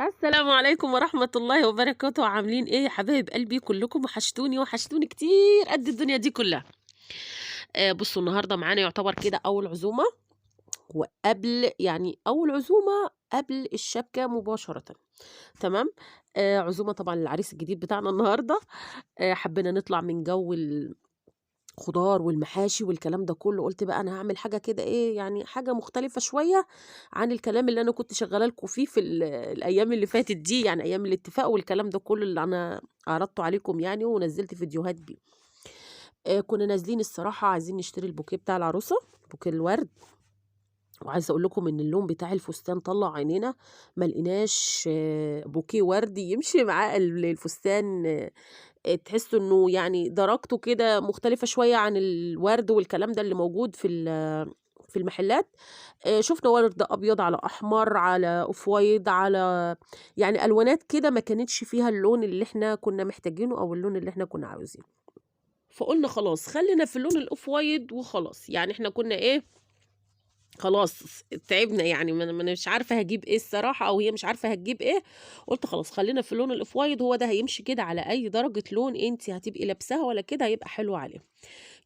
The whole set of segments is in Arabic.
السلام عليكم ورحمة الله وبركاته، عاملين إيه يا حبايب قلبي كلكم؟ وحشتوني وحشتوني كتير قد الدنيا دي كلها. بُصّوا النهارده معانا يعتبر كده أول عزومة، وقبل يعني أول عزومة قبل الشبكة مباشرةً، تمام. عزومة طبعًا للعريس الجديد بتاعنا النهارده. حبينا نطلع من جو الخضار والمحاشي والكلام ده كله، قُلت بقى أنا هاعمل حاجة كده إيه، يعني حاجة مختلفة شوية عن الكلام اللي أنا كنت شغّالة لكم فيه في الأيام اللي فاتت دي، يعني أيام الاتفاق والكلام ده كله اللي أنا عرضته عليكم يعني ونزّلت فيديوهات بيه. كنا نازلين الصراحة عايزين نشتري البوكيه بتاع العروسة، بوكيه الورد، وعايزة أقول لكم إن اللون بتاع الفستان طلّع عينينا، ما لقيناش بوكيه ورد يمشي معاه الفستان. تحسّوا إنه يعني درجته كده مختلفة شوية عن الورد والكلام ده اللي موجود في المحلات. شُفنا ورد أبيض، على أحمر، على off white، على يعني ألوانات كده ما كانتش فيها اللون اللي إحنا كنا محتاجينه أو اللون اللي إحنا كنا عاوزينه. فقُلنا خلاص خلّينا في اللون الoff white وخلاص، يعني إحنا كنا إيه، خلاص تعبنا يعني ما أنا مش عارفة هاجيب إيه الصراحة أو هي مش عارفة هتجيب إيه. قُلت خلاص خلّينا في اللون الoff white، هو ده هيمشي كده على أي درجة لون أنتِ هتبقي لابساها والّا كده هيبقى حلو عليها.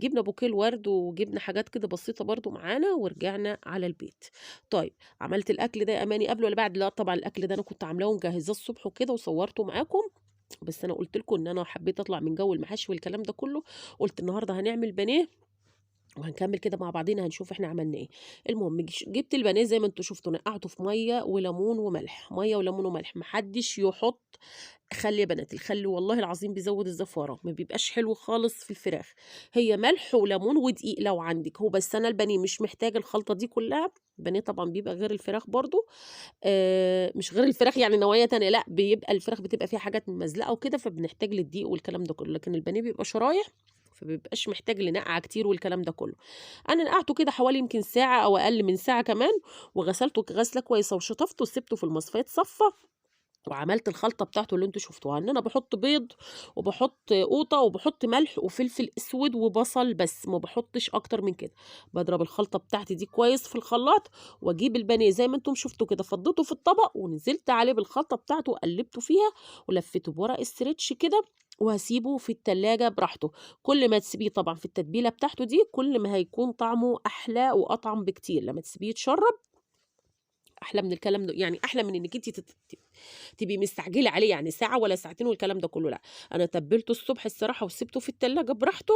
جِبنا بوكيه الورد وجِبنا حاجات كده بسيطة برضه معانا ورجعنا على البيت. طيب عملت الأكل ده يا أماني قبل والّا بعد؟ لأ طبعًا الأكل ده أنا كنت عاملاه ومجهّزاه الصبح وكده وصوّرته معاكم، بس أنا قُلت لكم إن أنا حبيت أطلع من جو المحاشي والكلام ده كلّه، قُلت النهارده هنعمل بانيه وهنكمّل كده مع بعضينا هنشوف إحنا عملنا إيه. المهم جِبت البانيه زي ما أنتم شُفتوا نقّعته في مَيّة وليمون وملح، مَيّة وليمون وملح، ما حدّش يحُط خَل يا بنات، الخَل والله العظيم بيزوّد الزفارة، ما بيبقاش حلو خالص في الفراخ، هي ملح وليمون ودقيق لو عندِك، هو بس أنا البانيه مش محتاج الخلطة دي كلّها، البانيه طبعًا بيبقى غير الفراخ برضه. مش غير الفراخ يعني نوعية تانية، لأ بيبقى الفراخ بتبقى فيها حاجات ممزلقة وكده، فبنحتاج للدقيق والكلام ده كلّه، لكن البانيه بيبقى شرايح، فما بيبقاش محتاج لنقعة كتير والكلام ده كلّه. أنا نقعته كده حوالي يمكن ساعة أو أقل من ساعة كمان، وغسلته غسلة كويسة وشطفته وسِبته في المصفاية يتصفّى، وعملت الخلطة بتاعته اللي أنتم شُفتوها، إن أنا باحط بيض وباحط قوطة وباحط ملح وفلفل أسود وبصل بس، ما باحطش أكتر من كده. باضرب الخلطة بتاعتي دي كويس في الخلاط، وأجيب البانيه زي ما أنتم شُفتوا كده فضّيته في الطبق ونزلت عليه بالخلطة بتاعته وقلّبته فيها ولفّيته بورق استرتش كده وهاسيبه في التلاجة براحته. كل ما تسيبيه طبعًا في التتبيلة بتاعته دي، كل ما هيكون طعمه أحلى وأطعم بكتير، لمّا تسيبيه يتشرّب أحلى من الكلام ده، يعني أحلى من إنِّك أنتِ تبقي مستعجلة عليه، يعني ساعة ولا ساعتين والكلام ده كله لأ. أنا تبّلته الصبح الصراحة وسِبته في التلاجة براحته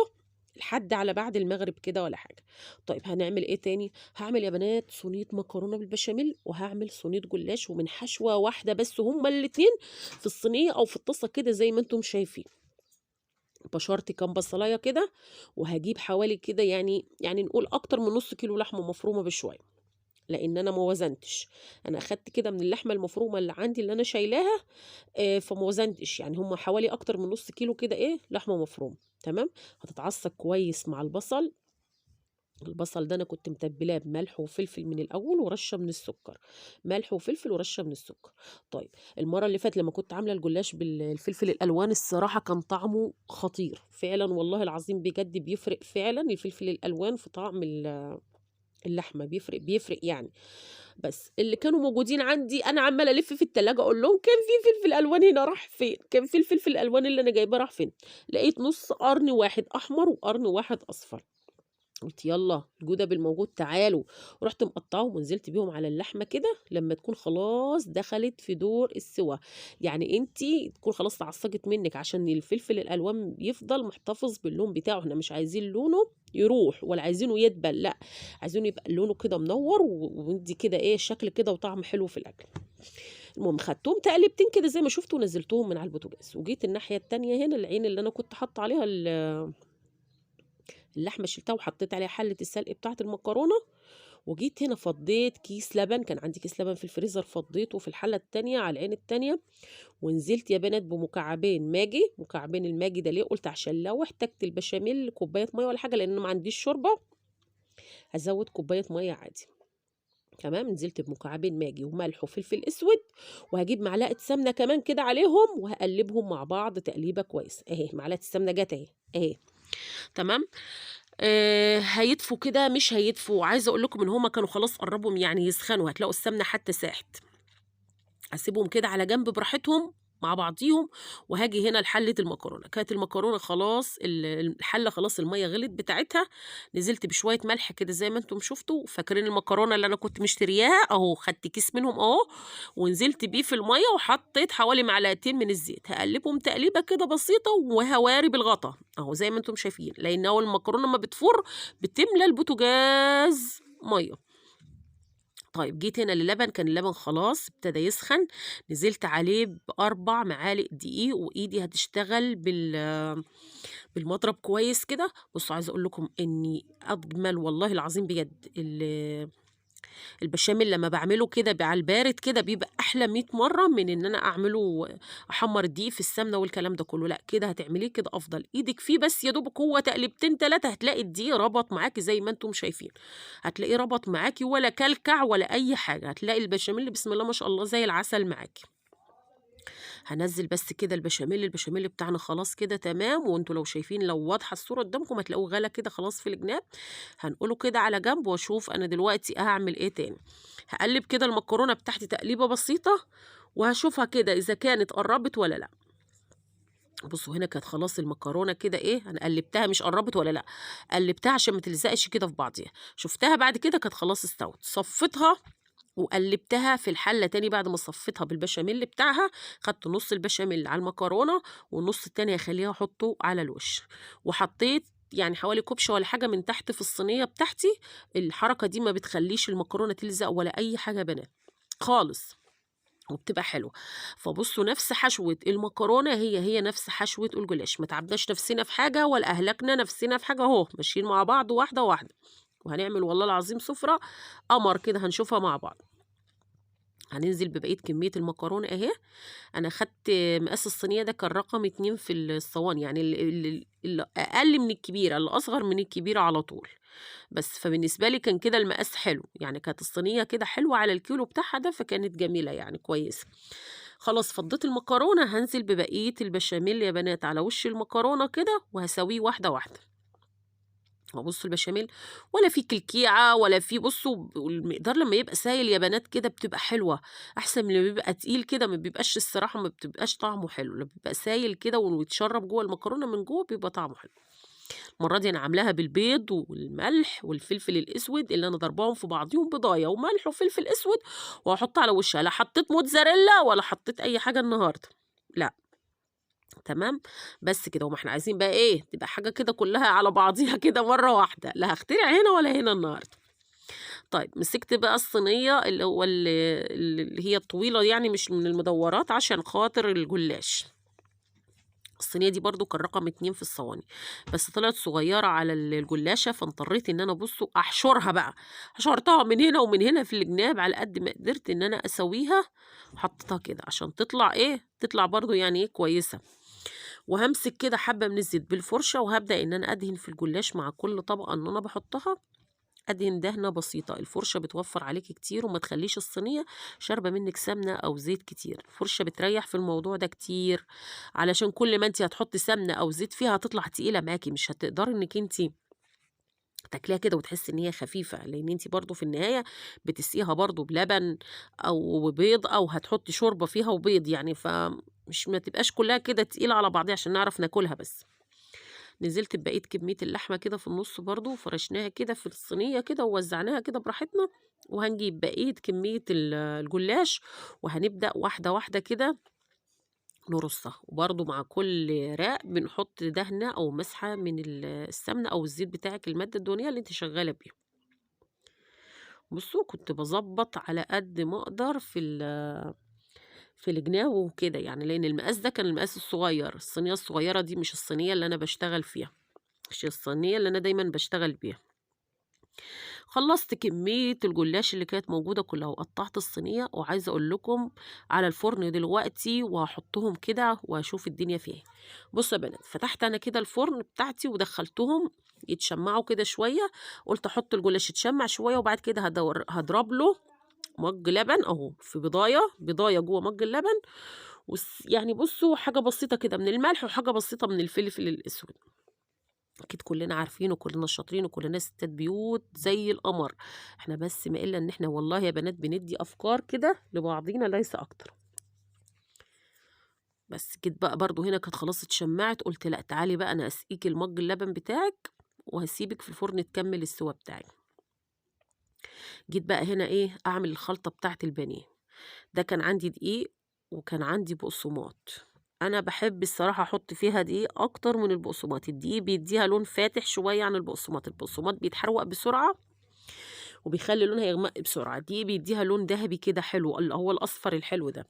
لحد على بعد المغرب كده والّا حاجة. طيب هنعمل إيه تاني؟ هاعمل يا بنات صينية مكرونة بالبشاميل، وهاعمل صينية جلاش ومن حشوة واحدة بس هُم الاتنين في الصينية أو في الطاسة كده زي ما أنتم شايفين. بشرت كام بصلاية كده، وهاجيب حوالي كده يعني نقول أكتر من نُص كيلو لحمة مفرومة بشوية. لإن أنا ما وزنتش، أنا أخدت كده من اللحمة المفرومة اللي عندي اللي أنا شايلاها، فما وزنتش، يعني هم حوالي أكتر من نُص كيلو كده إيه، لحمة مفرومة، تمام. هتتعصّج كويس مع البصل، البصل ده أنا كنت متبّلاه بملح وفلفل من الأول ورشّة من السُكّر، ملح وفلفل ورشّة من السُكّر. طيب المَرّة اللي فاتت لمّا كنت عاملة الجلاش الفلفل الألوان الصراحة كان طعمه خطير، فعلًا والله العظيم بجد بيفرق فعلًا الفلفل الألوان في طعم اللحمة، بيفرق يعني. بس اللي كانوا موجودين عندي أنا عمّالة ألِف في التلاجة أقول لهم: "كان في فلفل ألوان هنا راح فين؟ كان في الفلفل الألوان اللي أنا جايباه راح فين؟" لقيت نُص قرن واحد أحمر وقرن واحد أصفر. قُلت يالّا الجودة بالموجود تعالوا، ورُحت مقطّعاهم ونزلت بيهم على اللحمة كده لمّا تكون خلاص دخلت في دور السِوَى، يعني أنتِ تكون خلاص اتعصّجت منِّك عشان الفلفل الألوان يفضل محتفظ باللون بتاعه، إحنا مش عايزين لونه يروح ولا عايزينه يدبل لأ، عايزينه يبقى لونه كده منوّر ومدّي كده إيه شكل كده وطعم حلو في الأكل. المهم خدتهم تقليبتين كده زي ما شُفتوا ونزّلتهم من على البوتاجاز، وجيت الناحية التانية هنا العين اللي أنا كنت حاطة عليها اللحمة شِلتها وحطيت عليها حلة السلق بتاعة المكرونة، وجيت هنا فضّيت كيس لبن، كان عندي كيس لبن في الفريزر فضّيته في الحلة التانية على العين التانية، ونزلت يا بنات بمكعبين ماجي، مكعبين الماجي ده ليه؟ قُلت عشان لو احتجت البشاميل كوباية مَيّة والّا حاجة لإن أنا ما عنديش شوربة، هازوّد كوباية مَيّة عادي، تمام. نزلت بمكعبين ماجي وملح وفلفل أسود، وهاجيب معلقة سمنة كمان كده عليهم، وهاقلّبهم مع بعض تقليبة كويسة، أهي معلقة السمنة جات أهي، أهي، تمام. هيدفوا كده مش هيدفوا، عايزة أقول لكم إن هُم كانوا خلاص قرّبوا يعني يسخنوا، هتلاقوا السمنة حتى ساحت. اسيبهم كده على جنب براحتهم مع بعضيهم، وهاجي هنا لحله المكرونه. كانت المكرونه خلاص الحله خلاص الميه غلت بتاعتها، نزلت بشويه ملح كده زي ما انتم شفتوا. فاكرين المكرونه اللي انا كنت مشترياها اهو، خدت كيس منهم اهو ونزلت بيه في الميه، وحطيت حوالي معلقتين من الزيت، هقلبهم تقليبه كده بسيطه وهواري بالغطا اهو زي ما انتم شايفين، لان اول المكرونه ما بتفر بتملى البوتاجاز ميه. طيب جيت هنا للبن، كان اللبن خلاص ابتدى يسخن، نزلت عليه ب4 معالق دقيق، وإيدي هتشتغل بالمضرب كويس كده. بصوا عايزة أقول لكم إني أجمل والله العظيم بجد البشاميل لما باعمله كده على البارد كده بيبقى أحلى 100 مرة من إن أنا أعمله أحمر الدقيق في السمنة والكلام ده كله. لأ كده هتعمليه كده أفضل، إيدك فيه بس يا دوبك هو تقلبتين 3 هتلاقي الدقيق ربط معاكي زي ما أنتم شايفين، هتلاقيه ربط معاكي ولا كلكع ولا أي حاجة، هتلاقي البشاميل بسم الله ما شاء الله زي العسل معاكي. هنزل بس كده البشاميل بتاعنا خلاص كده تمام، وانتوا لو شايفين لو واضحه الصوره قدامكم هتلاقوه غلى كده خلاص في الجناب. هنقوله كده على جنب واشوف انا دلوقتي هعمل ايه تاني. هقلب كده المكرونه بتاعتي تقليبه بسيطه، وهشوفها كده اذا كانت قربت ولا لا. بصوا هنا كانت خلاص المكرونه كده ايه، انا قلبتها مش قربت ولا لا، قلبتها عشان ما تلزقش كده في بعضيها. شفتها بعد كده كانت خلاص استوت، صفيتها وقلبتها في الحله تاني بعد ما صفيتها بالبشاميل بتاعها. خدت نص البشاميل على المكرونه والنص التاني هخليها احطه على الوش، وحطيت يعني حوالي كوبشه ولا حاجه من تحت في الصينيه بتاعتي. الحركه دي ما بتخليش المكرونه تلزق ولا اي حاجه يا بنات خالص، وبتبقى حلوه. فبصوا نفس حشوه المكرونه هي نفس حشوه الجلاش، ما تعبناش نفسنا في حاجه ولا اهلكنا نفسنا في حاجه، اهو ماشيين مع بعض واحده واحده. وهنعمل والله العظيم سفره قمر كده هنشوفها مع بعض. هننزل ببقية كمية المكرونة اهي. انا خدت مقاس الصينية ده كان رقم 2 في الصواني، يعني اقل من الكبيرة، اللي اصغر من الكبيرة على طول. بس فبالنسبة لي كان كده المقاس حلو، يعني كانت الصينية كده حلوة على الكيلو بتاعها ده، فكانت جميلة يعني كويسة. خلاص فضيت المكرونة، هنزل ببقية البشاميل يا بنات على وش المكرونة كده، وهسويه واحدة واحدة. وبصوا البشاميل ولا في كلكيعة ولا في، بصوا المقدار لما يبقى سايل يا بنات كده بتبقى حلوة أحسن من لما بيبقى تقيل كده، ما بيبقاش الصراحة ما بتبقاش طعمه حلو. لما بيبقى سايل كده ويتشرب جوه المكرونة من جوه بيبقى طعمه حلو. المرة دي أنا عاملاها بالبيض والملح والفلفل الأسود اللي أنا ضرباهم في بعضيهم، بضاية وملح وفلفل أسود، وهحطها على وشها. لا حطيت موتزاريلا ولا حطيت أي حاجة النهاردة، لا تمام. بس كده، وما احنا عايزين بقى ايه تبقى حاجة كده كلها على بعضيها كده مرة واحدة، لا هخترع هنا ولا هنا النهاردة. طيب مسكت بقى الصينية اللي هو اللي هي الطويلة يعني مش من المدورات عشان خاطر الجلاش. الصينية دي برضو كان رقم 2 في الصواني، بس طلعت صغيرة على الجلاشة، فاضطريت ان انا بصوا احشرها بقى. حشرتها من هنا ومن هنا في الجناب على قد ما قدرت ان انا اسويها، حطيتها كده عشان تطلع ايه، تطلع برضو يعني ايه كويسة. وهمسك كده حبة من الزيت بالفرشة، وهبدأ ان انا ادهن في الجلاش مع كل طبقة ان انا بحطها، ادهن دهنة بسيطة. الفرشة بتوفر عليكي كتير، وما تخليش الصينية شاربة منك سمنة او زيت كتير. الفرشة بتريح في الموضوع ده كتير، علشان كل ما انت هتحطي سمنة او زيت فيها هتطلع تقيلة معاكي، مش هتقدري انك انت تاكليها كده وتحسي ان هي خفيفة، لان انت برضو في النهاية بتسقيها برضو بلبن او بيض، او هتحطي شوربة فيها وبيض يعني، فمش ما تبقاش كلها كده تقيلة على بعضها عشان نعرف ناكلها. بس نزلت ببقية كمية اللحمة كده في النص برضو، فرشناها كده في الصينية كده ووزعناها كده براحتنا. وهنجيب بقية كمية الجلاش، وهنبدأ واحدة واحدة كده نرصها. وبرضو مع كل راق بنحط دهنة أو مسحة من السمنة أو الزيت بتاعك، المادة الدهنية اللي انت شغالة بيها. بصوا كنت بظبط على قد ما أقدر في الجناب وكده يعني، لأن المقاس ده كان المقاس الصغير. الصينية الصغيرة دي مش الصينية اللي أنا بشتغل فيها، مش الصينية اللي أنا دايما بشتغل بيها. خلصت كمية الجلاش اللي كانت موجودة كلها، وقطعت الصينية، وعايزة اقول لكم على الفرن دلوقتي وهحطهم كده واشوف الدنيا فيها ايه. بصوا يا بنات، فتحت انا كده الفرن بتاعتي ودخلتهم يتشمعوا كده شوية. قلت احط الجلاش يتشمع شوية، وبعد كده هضرب له مج لبن اهو، في بضاية جوه مج اللبن. يعني بصوا حاجة بسيطة كده من الملح، وحاجة بسيطة من الفلفل الاسود. اكيد كلنا عارفين وكلنا شاطرين وكلنا ستات بيوت زي القمر. احنا بس ما الا ان احنا والله يا بنات بندي افكار كده لبعضينا ليس اكتر. بس جيت بقى برضو هنا كانت خلاص اتشمعت، قلت لا تعالي بقى انا اسقيكي المج اللبن بتاعك وهسيبك في الفرن تكمل السوا بتاعك. جيت بقى هنا ايه اعمل الخلطه بتاعه البانيه. ده كان عندي دقيق وكان عندي بقسماط. انا بحب الصراحه احط فيها دقيق اكتر من البقسماط. الدقيق بيديها لون فاتح شويه عن البقسماط. البقسماط بيتحروق بسرعه وبيخلي لونها يغمق بسرعه، الدقيق بيديها لون ذهبي كده حلو، اللي هو الاصفر الحلو ده.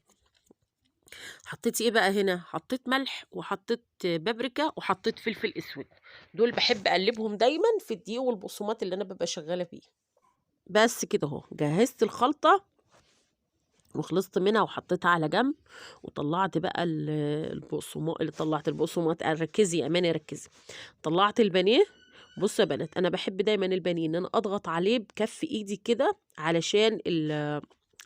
حطيت ايه بقى هنا؟ حطيت ملح وحطيت بابريكا وحطيت فلفل اسود. دول بحب اقلبهم دايما في الدقيق والبقسماط اللي انا ببقى شغاله فيه. بس كده اهو جهزت الخلطه وخلصت منها وحطيتها على جنب. وطلعت بقى البقسماط، اللي طلعت البقسماط، ركزي يا امانه ركزي. طلعت البانيه. بصوا يا بنات انا بحب دايما البانيه ان انا اضغط عليه بكف ايدي كده علشان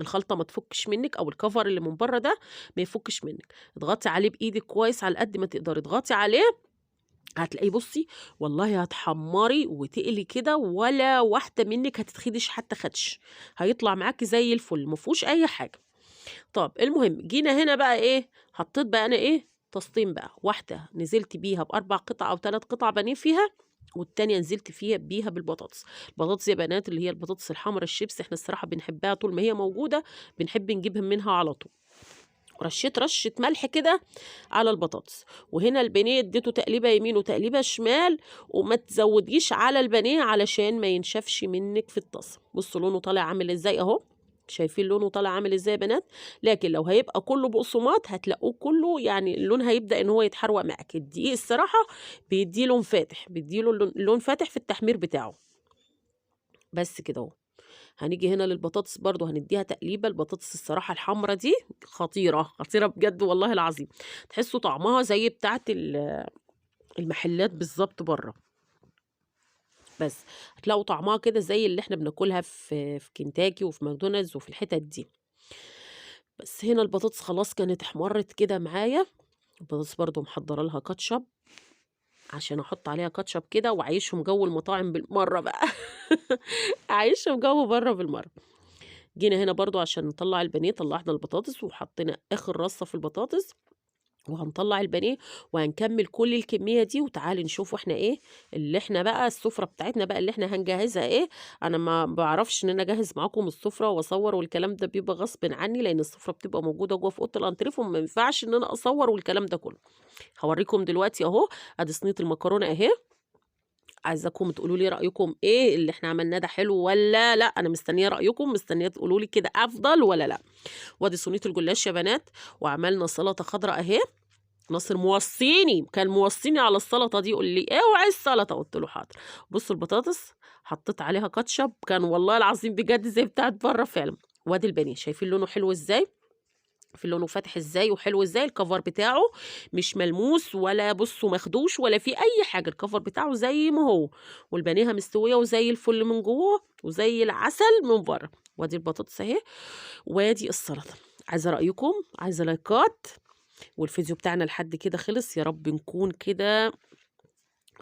الخلطه ما تفكش منك، او الكفر اللي من بره ده ما يفكش منك. اضغطي عليه بايدك كويس على قد ما تقدري، اضغطي عليه هتلاقيه بصي والله هتحمري وتقلي كده، ولا واحده منك هتتخدش حتى خدش، هيطلع معاكي زي الفل ما فيهوش اي حاجه. طب المهم جينا هنا بقى ايه، حطيت بقى انا ايه طاستين بقى، واحده نزلت بيها باربع قطع او 3 قطع بانيه فيها، والتانية نزلت فيها بيها بالبطاطس. البطاطس يا بنات اللي هي البطاطس الحمراء الشيبس، احنا الصراحه بنحبها طول ما هي موجوده، بنحب نجيبها منها على طول. رشيت رشه ملح كده على البطاطس. وهنا البانيه اديته تقليبه يمين وتقليبه شمال، وما تزوديش على البانيه علشان ما ينشفش منك في الطاسه. بصوا لونه طالع عامل ازاي اهو، شايفين لونه طالع عامل ازاي يا بنات؟ لكن لو هيبقى كله بقسماط هتلاقوه كله يعني اللون هيبدأ ان هو يتحروق معاك. الدقيق الصراحة بيديه لون فاتح، بيديله لون فاتح في التحمير بتاعه. بس كده اهو. هنيجي هنا للبطاطس برضو هنديها تقليبة. البطاطس الصراحة الحمرة دي خطيرة خطيرة بجد والله العظيم، تحسوا طعمها زي بتاعت المحلات بالظبط بره. بس هتلاقوا طعمها كده زي اللي احنا بناكلها في كنتاكي وفي ماكدونالدز وفي الحتت دي. بس هنا البطاطس خلاص كانت احمرت كده معايا. البطاطس برضو محضره لها كاتشب عشان احط عليها كاتشب كده واعيشهم جو المطاعم بالمره بقى. اعيشهم جو بره بالمره. جينا هنا برضو عشان نطلع البانيه، طلعنا البطاطس وحطينا اخر رصه في البطاطس، وهنطلع البانيه وهنكمل كل الكميه دي. وتعالي نشوف احنا ايه اللي احنا بقى السفره بتاعتنا بقى اللي احنا هنجهزها ايه. انا ما بعرفش ان انا اجهز معاكم السفره واصور والكلام ده، بيبقى غصب عني لان السفره بتبقى موجوده جوه في اوضه الانتريه، وما ينفعش ان انا اصور والكلام ده كله. هوريكم دلوقتي اهو. ادي صينيه المكرونه اهي، عايزاكم تقولوا لي رايكم ايه اللي احنا عملناه ده حلو ولا لا. انا مستنيه رايكم، مستنيه تقولوا لي كده افضل ولا لا. وادي صينيه الجلاش يا بنات، وعملنا سلطه خضراء اهي. ناصر موصيني، كان موصيني على السلطه دي، يقول لي اوعي السلطه، قلت له حاضر. بصوا البطاطس حطيت عليها كاتشب، كان والله العظيم بجد زي بتاعت بره فعلا. وادي البانيه شايفين لونه حلو ازاي، في لونه فاتح ازاي وحلو ازاي. الكفر بتاعه مش ملموس ولا بصوا مخدوش ولا في اي حاجه، الكفر بتاعه زي ما هو، والبانيها مستويه وزي الفل من جوه وزي العسل من بره. وادي البطاطس اهي، وادي السلطه. عايزه رايكم، عايزه لايكات. والفيديو بتاعنا لحد كده خلص، يا رب نكون كده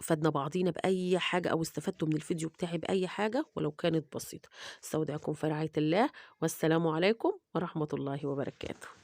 فدنا بعضينا بأي حاجة أو استفدتوا من الفيديو بتاعي بأي حاجة ولو كانت بسيطة. استودعكم في رعاية الله، والسلام عليكم ورحمة الله وبركاته.